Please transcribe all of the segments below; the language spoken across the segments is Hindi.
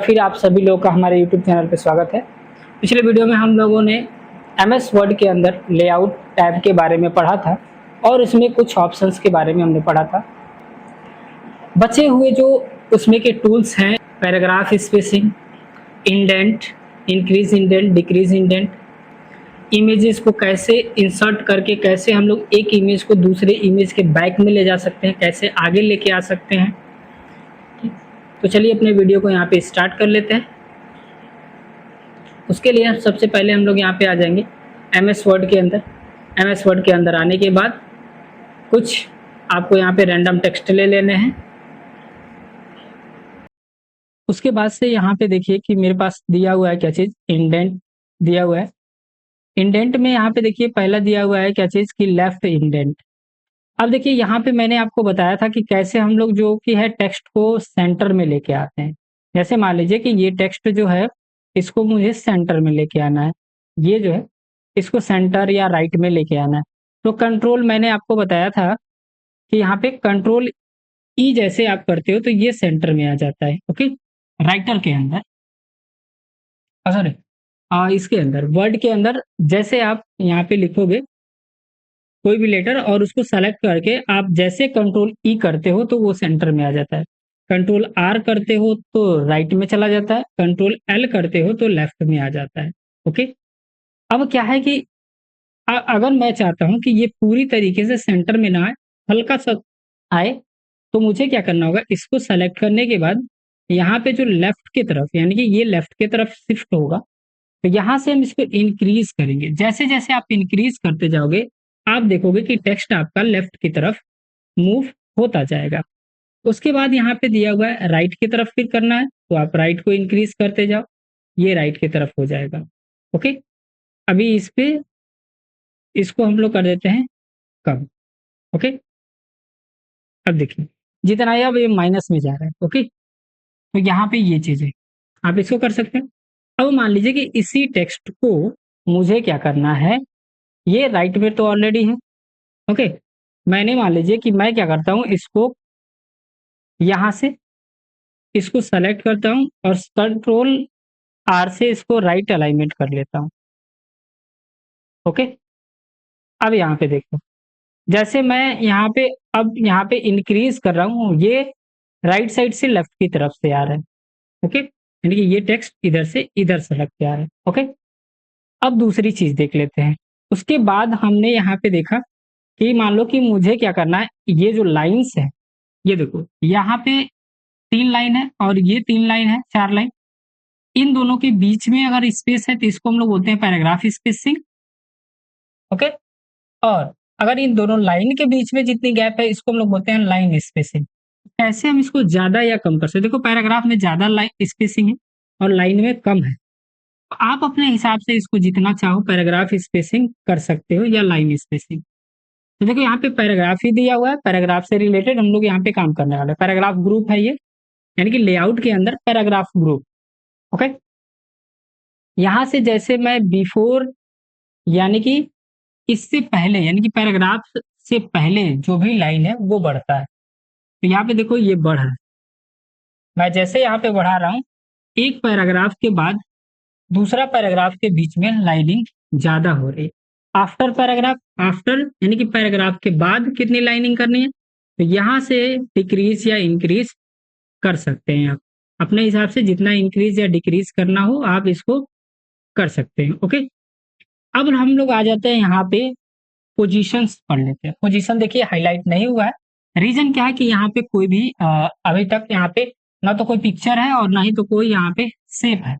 फिर आप सभी लोगों का हमारे यूट्यूब चैनल पे स्वागत है। पिछले वीडियो में हम लोगों ने एमएस वर्ड के अंदर लेआउट टैब के बारे में पढ़ा था और इसमें कुछ ऑप्शंस के बारे में हमने पढ़ा था। बचे हुए जो उसमें के टूल्स हैं, paragraph spacing, indent, increase indent, decrease indent, images को कैसे इंसर्ट करके कैसे हम लोग एक इमेज को दूसरे इमेज के बैक में ले जा सकते हैं, कैसे आगे लेके आ सकते हैं। तो चलिए अपने वीडियो को यहाँ पे स्टार्ट कर लेते हैं। उसके लिए सबसे पहले हम लोग यहाँ पे आ जाएंगे एमएस वर्ड के अंदर। एमएस वर्ड के अंदर आने के बाद कुछ आपको यहाँ पे रैंडम टेक्स्ट ले लेने हैं। उसके बाद से यहाँ पे देखिए कि मेरे पास दिया हुआ है क्या चीज़, इंडेंट दिया हुआ है। इंडेंट में यहाँ पे देखिए पहला दिया हुआ है क्या चीज़ कि लेफ्ट इंडेंट। अब देखिए यहाँ पे मैंने आपको बताया था कि कैसे हम लोग जो कि है टेक्स्ट को सेंटर में लेके आते हैं। जैसे मान लीजिए कि ये टेक्स्ट जो है इसको मुझे सेंटर में लेके आना है, ये जो है इसको सेंटर या राइट में लेके आना है। तो कंट्रोल मैंने आपको बताया था कि यहाँ पे कंट्रोल ई जैसे आप करते हो तो ये सेंटर में आ जाता है। ओके, राइटर के अंदर सॉरी इसके अंदर वर्ड के अंदर जैसे आप यहाँ पे लिखोगे कोई भी लेटर और उसको सेलेक्ट करके आप जैसे कंट्रोल ई करते हो तो वो सेंटर में आ जाता है। कंट्रोल आर करते हो तो राइट में चला जाता है, कंट्रोल एल करते हो तो लेफ्ट में आ जाता है। ओके, अब क्या है कि अगर मैं चाहता हूं कि ये पूरी तरीके से सेंटर में ना आए, हल्का सा आए, तो मुझे क्या करना होगा, इसको सेलेक्ट करने के बाद यहाँ पे जो लेफ्ट की तरफ यानी कि ये लेफ्ट की तरफ शिफ्ट होगा, तो यहाँ से हम इसको इंक्रीज करेंगे। जैसे जैसे आप इंक्रीज करते जाओगे आप देखोगे कि टेक्स्ट आपका लेफ्ट की तरफ मूव होता जाएगा। उसके बाद यहाँ पे दिया हुआ है राइट की तरफ फिर करना है, तो आप राइट को इंक्रीज करते जाओ, ये राइट की तरफ हो जाएगा। ओके, अभी इस पे इसको हम लोग कर देते हैं कम। ओके, अब देखिए जितना है अब ये माइनस में जा रहा है। ओके, तो यहाँ पे ये चीज है, आप इसको कर सकते हैं। अब मान लीजिए कि इसी टेक्स्ट को मुझे क्या करना है, ये राइट में तो ऑलरेडी है। ओके, मैंने मान लीजिए कि मैं क्या करता हूँ, इसको यहाँ से इसको सेलेक्ट करता हूँ और कंट्रोल आर से इसको राइट अलाइनमेंट कर लेता हूँ। ओके, अब यहाँ पे देखो जैसे मैं यहाँ पे अब यहाँ पे इंक्रीज कर रहा हूँ, ये राइट साइड से लेफ्ट की तरफ से आ रहा है। ओके, यानी कि ये टेक्स्ट इधर से इधर सेलेक्ट के आ रहा है। ओके, अब दूसरी चीज देख लेते हैं। उसके बाद हमने यहाँ पे देखा कि मान लो कि मुझे क्या करना है, ये जो लाइन्स है, ये देखो यहाँ पे 3 लाइन है और ये 3 लाइन है, 4 लाइन। इन दोनों के बीच में अगर स्पेस है तो इसको हम लोग बोलते हैं पैराग्राफ स्पेसिंग। ओके, और अगर इन दोनों लाइन के बीच में जितनी गैप है इसको हम लोग बोलते हैं लाइन स्पेसिंग। कैसे हम इसको ज्यादा या कम कर सकते हैं? देखो पैराग्राफ में ज्यादा लाइन स्पेसिंग है और लाइन में कम है, तो आप अपने हिसाब से इसको जितना चाहो पैराग्राफ स्पेसिंग कर सकते हो या लाइन स्पेसिंग। तो देखो यहाँ पे पैराग्राफ ही दिया हुआ है, पैराग्राफ से रिलेटेड हम लोग यहाँ पे काम करने वाले हैं। पैराग्राफ ग्रुप है ये, यानी कि लेआउट के अंदर पैराग्राफ ग्रुप। ओके, यहाँ से जैसे मैं बिफोर यानी कि इससे पहले यानी कि पैराग्राफ से पहले जो भी लाइन है वो बढ़ता है, तो यहाँ पे देखो ये बढ़ है। मैं जैसे यहाँ पे बढ़ा रहा हूँ, एक पैराग्राफ के बाद दूसरा पैराग्राफ के बीच में लाइनिंग ज्यादा हो रही है। आफ्टर पैराग्राफ, आफ्टर यानी कि पैराग्राफ के बाद कितनी लाइनिंग करनी है, तो यहाँ से डिक्रीज या इंक्रीज कर सकते हैं आप अपने हिसाब से। जितना इंक्रीज या डिक्रीज करना हो आप इसको कर सकते हैं। ओके, अब हम लोग आ जाते हैं यहाँ पे पोजीशंस पढ़ लेते हैं। पोजीशन देखिए हाईलाइट नहीं हुआ है, रीजन क्या है कि यहाँ पे कोई भी अभी तक यहाँ पे ना तो कोई पिक्चर है और ना ही तो कोई यहाँ पे शेप है।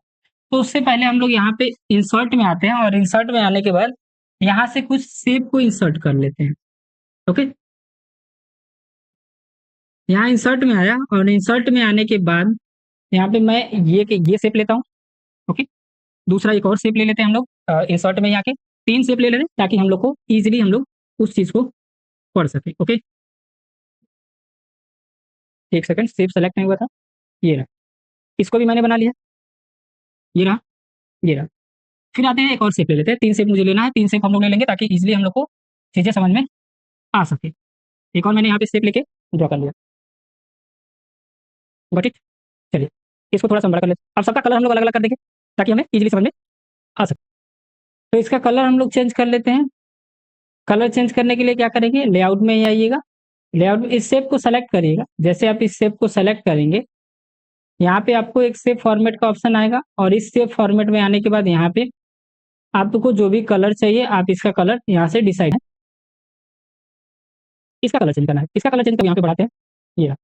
तो उससे पहले हम लोग यहाँ पे इंसर्ट में आते हैं और इंसर्ट में आने के बाद यहाँ से कुछ शेप को इंसर्ट कर लेते हैं। ओके, यहाँ इंसर्ट में आया और इंसर्ट में आने के बाद यहाँ पे मैं ये शेप लेता हूँ। ओके, दूसरा एक और शेप ले लेते हैं हम लोग इंसर्ट में आके 3 शेप ले लेते हैं ताकि हम लोग को इजीली हम लोग उस चीज को पढ़ सके। ओके, एक सेकंड, शेप सेलेक्ट नहीं हुआ था, ये रहा, इसको भी मैंने बना लिया, ये रहा, ये रहा। फिर आते हैं एक और शेप ले लेते हैं। 3 शेप मुझे लेना है, 3 शेप हम लोग ले लेंगे ताकि इजीली हम लोग को चीजें समझ में आ सके। एक और मैंने यहाँ पे शेप लेके ड्रॉ कर लिया। गॉट इट, चलिए इसको थोड़ा सा बड़ा कर लेते हैं। अब सबका कलर हम लोग अलग अलग कर देंगे ताकि हमें इजीली समझ में आ सके। तो इसका कलर हम लोग चेंज कर लेते हैं। कलर चेंज करने के लिए क्या करेंगे, लेआउट में ही आइएगा। लेआउट में इस शेप को सेलेक्ट करिएगा। जैसे आप इस शेप को सेलेक्ट करेंगे, यहाँ पे आपको एक शेप फॉर्मेट का ऑप्शन आएगा और इस शेप फॉर्मेट में आने के बाद यहाँ पे आपको जो भी कलर चाहिए आप इसका कलर यहाँ से डिसाइड, इसका कलर चेंज करना है। इसका कलर चेंज कर यहाँ पे बढ़ाते हैं, ये रहा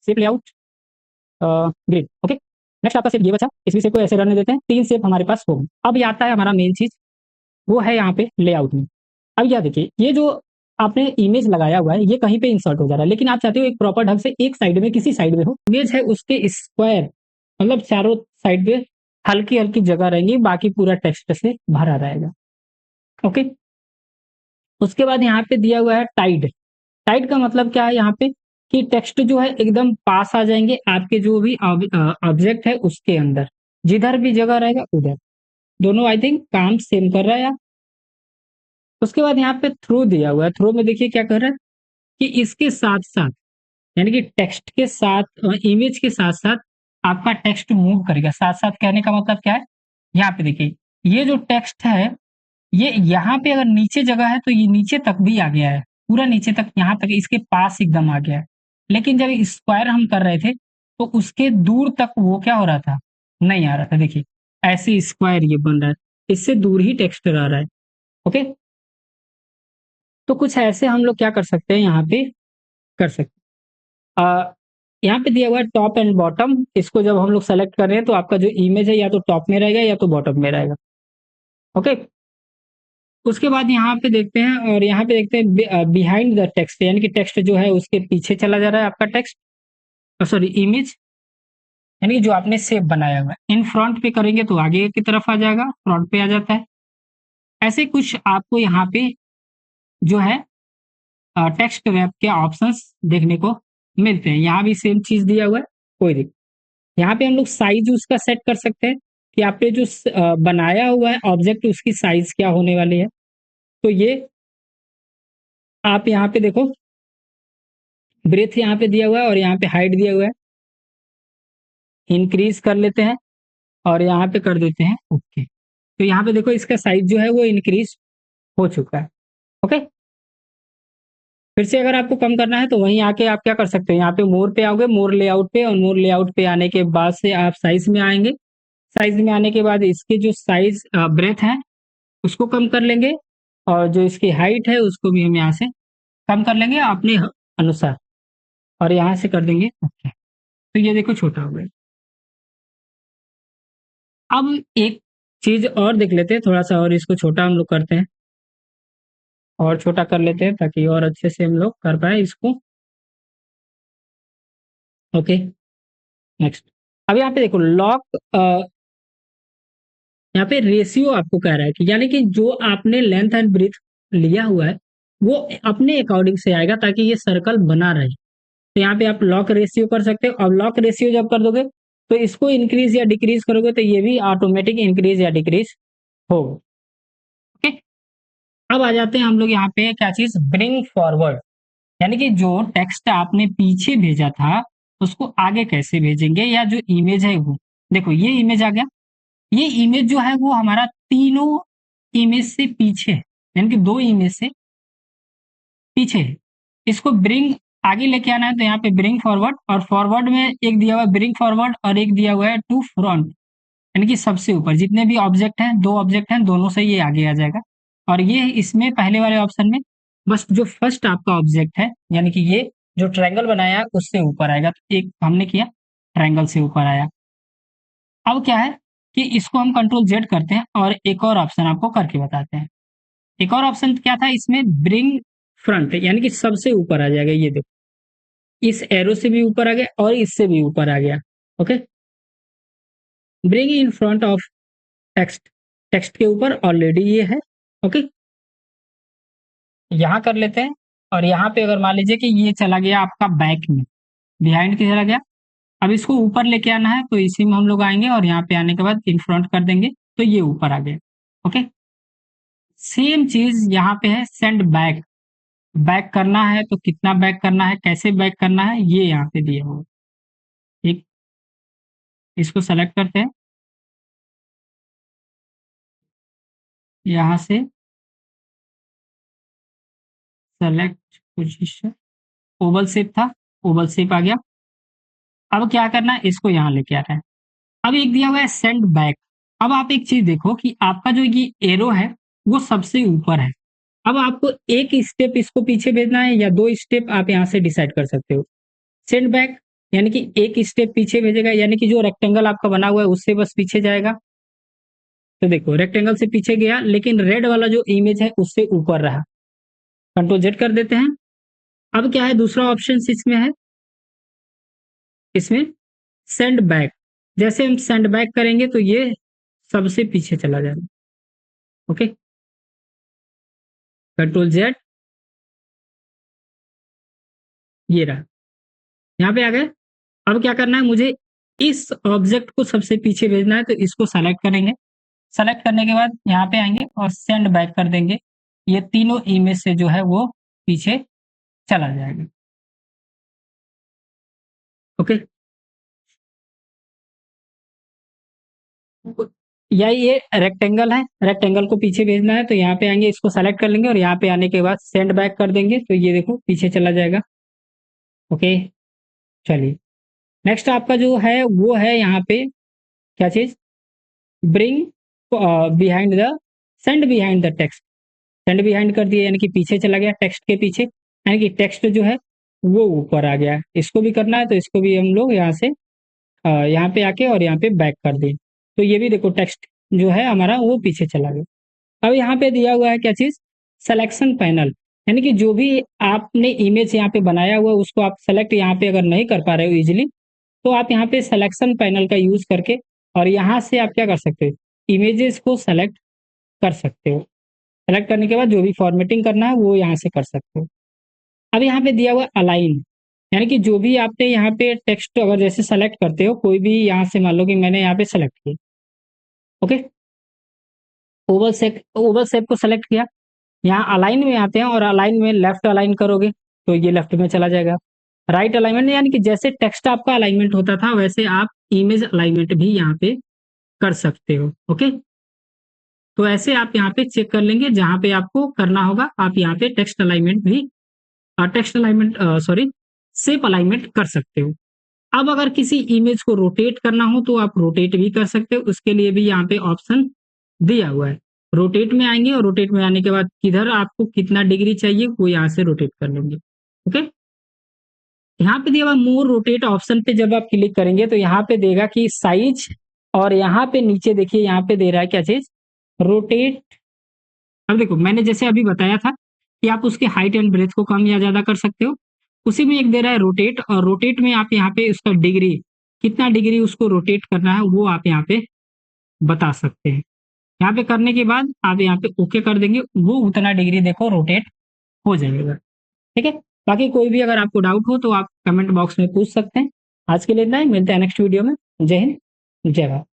shape layout grid. Okay, next आपका शेप ये बचा, इस विषय को ऐसे रहने देते हैं। 3 शेप हमारे पास हो गए। अब ये आता है हमारा मेन चीज, वो है यहाँ पे लेआउट में। अब यह देखिए, ये जो आपने इमेज लगाया हुआ है ये कहीं पे इंसर्ट हो जा रहा है, लेकिन आप चाहते हो एक प्रॉपर ढंग से एक साइड में, किसी साइड में हो। इमेज है उसके स्क्वायर, मतलब चारों साइड पे हल्की हल्की जगह रहेंगी, बाकी पूरा टेक्स्ट से भरा रहेगा। ओके, उसके बाद यहाँ पे दिया हुआ है टाइड। टाइड का मतलब क्या है यहाँ पे, कि टेक्स्ट जो है एकदम पास आ जाएंगे आपके जो भी ऑब्जेक्ट है उसके अंदर, जिधर भी जगह रहेगा उधर। दोनों आई थिंक काम सेम कर रहा है यार। उसके बाद यहाँ पे थ्रो दिया हुआ है। थ्रो में देखिए क्या कर रहा है कि इसके साथ साथ, यानी कि टेक्स्ट के साथ, इमेज के साथ साथ आपका टेक्स्ट मूव करेगा। साथ साथ कहने का मतलब क्या है, यहाँ पे देखिए ये जो टेक्स्ट है ये यहाँ पे अगर नीचे जगह है तो ये नीचे तक भी आ गया है, पूरा नीचे तक, यहाँ तक इसके पास एकदम आ गया है। लेकिन जब स्क्वायर हम कर रहे थे तो उसके दूर तक वो क्या हो रहा था, नहीं आ रहा था। देखिए ऐसे स्क्वायर ये बन रहा है, इससे दूर ही टेक्स्ट आ रहा है। ओके, तो कुछ ऐसे हम लोग क्या कर सकते हैं यहाँ पे, कर सकते हैं। यहाँ पे दिया हुआ है टॉप एंड बॉटम। इसको जब हम लोग सेलेक्ट कर रहे हैं तो आपका जो इमेज है या तो टॉप में रहेगा या तो बॉटम में रहेगा। ओके, उसके बाद यहाँ पे देखते हैं, और यहाँ पे देखते हैं बिहाइंड द टेक्स्ट, यानी कि टेक्स्ट जो है उसके पीछे चला जा रहा है आपका टेक्स्ट, सॉरी इमेज, यानी कि जो आपने शेप बनाया हुआ है। इन फ्रंट पे करेंगे तो आगे की तरफ आ जाएगा, फ्रंट पे आ जाता है। ऐसे कुछ आपको यहाँ पे जो है टेक्स्ट रैप के ऑप्शंस देखने को मिलते हैं। यहाँ भी सेम चीज दिया हुआ है, कोई दिक्कत। यहाँ पे हम लोग साइज उसका सेट कर सकते हैं कि आपने जो बनाया हुआ है ऑब्जेक्ट उसकी साइज क्या होने वाली है। तो ये आप यहाँ पे देखो, ब्रेथ यहाँ पे दिया हुआ है और यहाँ पे हाइट दिया हुआ है। इंक्रीज कर लेते हैं और यहाँ पे कर देते हैं ओके। तो यहाँ पे देखो इसका साइज जो है वो इंक्रीज हो चुका है। ओके, फिर से अगर आपको कम करना है तो वहीं आके आप क्या कर सकते हैं, यहाँ पे मोर पे आओगे, मोर लेआउट पे, और मोर लेआउट पे आने के बाद से आप साइज में आएंगे। साइज में आने के बाद इसके जो साइज ब्रेथ है उसको कम कर लेंगे, और जो इसकी हाइट है उसको भी हम यहाँ से कम कर लेंगे अपने अनुसार, और यहाँ से कर देंगे ओके। तो ये देखो छोटा हो गया। अब एक चीज और देख लेते हैं, थोड़ा सा और इसको छोटा हम लोग करते हैं, और छोटा कर लेते हैं ताकि और अच्छे से हम लोग कर पाए इसको। Okay, next. अब यहाँ पे देखो लॉक, यहाँ पे रेशियो आपको कह रहा है कि यानी कि जो आपने लेंथ एंड ब्रीथ लिया हुआ है वो अपने अकॉर्डिंग से आएगा ताकि ये सर्कल बना रहे। तो यहाँ पे आप लॉक रेशियो कर सकते हो। अब लॉक रेशियो जब कर दोगे तो इसको इंक्रीज या डिक्रीज करोगे तो ये भी ऑटोमेटिक इंक्रीज या डिक्रीज होगा। ओके, अब आ जाते हैं हम लोग यहाँ पे क्या चीज, ब्रिंग फॉरवर्ड, यानी कि जो टेक्स्ट आपने पीछे भेजा था उसको आगे कैसे भेजेंगे, या जो इमेज है वो देखो ये इमेज आ गया। ये इमेज जो है वो हमारा तीनों इमेज से पीछे है, यानी कि 2 इमेज से पीछे है। इसको ब्रिंग आगे लेके आना है तो यहाँ पे ब्रिंग फॉरवर्ड, और फॉरवर्ड में एक दिया हुआ है ब्रिंग फॉरवर्ड और एक दिया हुआ है टू फ्रंट, यानी कि सबसे ऊपर जितने भी ऑब्जेक्ट हैं, 2 ऑब्जेक्ट हैं, दोनों से ये आगे आ जाएगा। और ये इसमें पहले वाले ऑप्शन में बस जो फर्स्ट आपका ऑब्जेक्ट है, यानी कि ये जो ट्रायंगल बनाया है उससे ऊपर आएगा। तो एक हमने किया ट्रायंगल से ऊपर आया। अब क्या है कि इसको हम कंट्रोल जेड करते हैं और एक और ऑप्शन आपको करके बताते हैं। एक और ऑप्शन क्या था इसमें, ब्रिंग फ्रंट, यानी कि सबसे ऊपर आ जाएगा। ये देखो इस एरो से भी ऊपर आ गया और इससे भी ऊपर आ गया। Okay, bring in front of text, text के ऊपर ऑलरेडी ये है। ओके, यहाँ कर लेते हैं, और यहाँ पे अगर मान लीजिए कि ये चला गया आपका बैक में, बिहाइंड की चला गया। अब इसको ऊपर लेके आना है तो इसी में हम लोग आएंगे और यहाँ पे आने के बाद इन फ्रंट कर देंगे तो ये ऊपर आ गया। ओके, सेम चीज यहाँ पे है सेंड बैक। बैक करना है तो कितना बैक करना है, कैसे बैक करना है, ये यहाँ पे दिया हुआ। ठीक, इसको सेलेक्ट करते हैं, यहाँ से सेलेक्ट पोजीशन, ओवल शेप था, ओवल शेप आ गया। अब क्या करना है, इसको यहाँ लेके आना है। अब एक दिया हुआ है सेंड बैक। अब आप एक चीज देखो कि आपका जो ये एरो है वो सबसे ऊपर है। अब आपको एक स्टेप इसको पीछे भेजना है या 2 स्टेप आप यहाँ से डिसाइड कर सकते हो। सेंड बैक यानी कि एक स्टेप पीछे भेजेगा, यानी कि जो रेक्टेंगल आपका बना हुआ है उससे बस पीछे जाएगा। तो देखो रेक्टेंगल से पीछे गया, लेकिन रेड वाला जो इमेज है उससे ऊपर रहा। कंट्रोल जेड कर देते हैं। अब क्या है, दूसरा ऑप्शन इसमें है, इसमें सेंड बैक। जैसे हम सेंड बैक करेंगे तो ये सबसे पीछे चला जाएगा। ओके, कंट्रोल जेड, ये रहा, यहाँ पे आ गए। अब क्या करना है, मुझे इस ऑब्जेक्ट को सबसे पीछे भेजना है, तो इसको सेलेक्ट करेंगे। सेलेक्ट करने के बाद यहाँ पे आएंगे और सेंड बैक कर देंगे। ये तीनों इमेज से जो है वो पीछे चला जाएगा। ओके, या ये रेक्टेंगल है, रेक्टेंगल को पीछे भेजना है तो यहाँ पे आएंगे, इसको सेलेक्ट कर लेंगे और यहाँ पे आने के बाद सेंड बैक कर देंगे, तो ये देखो पीछे चला जाएगा। ओके, चलिए नेक्स्ट आपका जो है वो है यहाँ पे क्या चीज, bring behind the, send behind the text. Send behind कर दिया यानी कि पीछे चला गया टेक्स्ट के पीछे, यानी कि टेक्स्ट जो है वो ऊपर आ गया। इसको भी करना है तो इसको भी हम लोग यहाँ से यहाँ पे आके और यहाँ पे बैक कर दें, तो ये भी देखो टेक्स्ट जो है हमारा वो पीछे चला गया। अब यहाँ पे दिया हुआ है क्या चीज, सिलेक्शन पैनल, यानी कि जो भी आपने इमेज यहाँ पे बनाया हुआ है उसको आप सेलेक्ट यहाँ पे अगर नहीं कर पा रहे हो इजिली, तो आप यहाँ पे सिलेक्शन पैनल का यूज करके और यहाँ से आप क्या कर सकते हो, इमेजेस को सेलेक्ट कर सकते हो। सेलेक्ट करने के बाद जो भी फॉर्मेटिंग करना है वो यहाँ से कर सकते हो। अब यहाँ पे दिया हुआ अलाइन, यानी कि जो भी आपने यहाँ पे टेक्स्ट अगर जैसे सेलेक्ट करते हो कोई भी, यहाँ से मान लो कि मैंने यहाँ पे सेलेक्ट किया। ओके, ओवल शेप को सेलेक्ट किया, यहाँ अलाइन में आते हैं और अलाइन में लेफ्ट अलाइन करोगे तो ये लेफ्ट में चला जाएगा। राइट अलाइनमेंट यानी कि जैसे टेक्स्ट आपका अलाइनमेंट होता था वैसे आप इमेज अलाइनमेंट भी यहाँ पे कर सकते हो। ओके, तो ऐसे आप यहाँ पे चेक कर लेंगे, जहां पे आपको करना होगा आप यहाँ पे टेक्स्ट अलाइनमेंट भी, text alignment sorry shape alignment कर सकते हो। अब अगर किसी इमेज को रोटेट करना हो तो आप रोटेट भी कर सकते हो, उसके लिए भी यहाँ पे ऑप्शन दिया हुआ है। रोटेट में आएंगे और रोटेट में आने के बाद किधर आपको कितना डिग्री चाहिए वो यहाँ से रोटेट कर लेंगे। ओके, यहाँ पे दिया हुआ मोर रोटेट ऑप्शन पे जब आप क्लिक करेंगे तो यहाँ पे देगा कि साइज, और यहाँ पे नीचे देखिए यहाँ पे दे रहा है क्या चीज, रोटेट। अब देखो मैंने जैसे अभी बताया था कि आप उसके हाइट एंड ब्रेथ को कम या ज्यादा कर सकते हो, उसी में एक दे रहा है रोटेट, और रोटेट में आप यहाँ पे उसका डिग्री, कितना डिग्री उसको रोटेट करना है वो आप यहाँ पे बता सकते हैं। यहाँ पे करने के बाद आप यहाँ पे ओके कर देंगे, वो उतना डिग्री देखो रोटेट हो जाएगा। ठीक है, बाकी कोई भी अगर आपको डाउट हो तो आप कमेंट बॉक्स में पूछ सकते हैं। आज के लिए इतना ही, मिलते हैं नेक्स्ट वीडियो में। जय हिंद, जय भारत।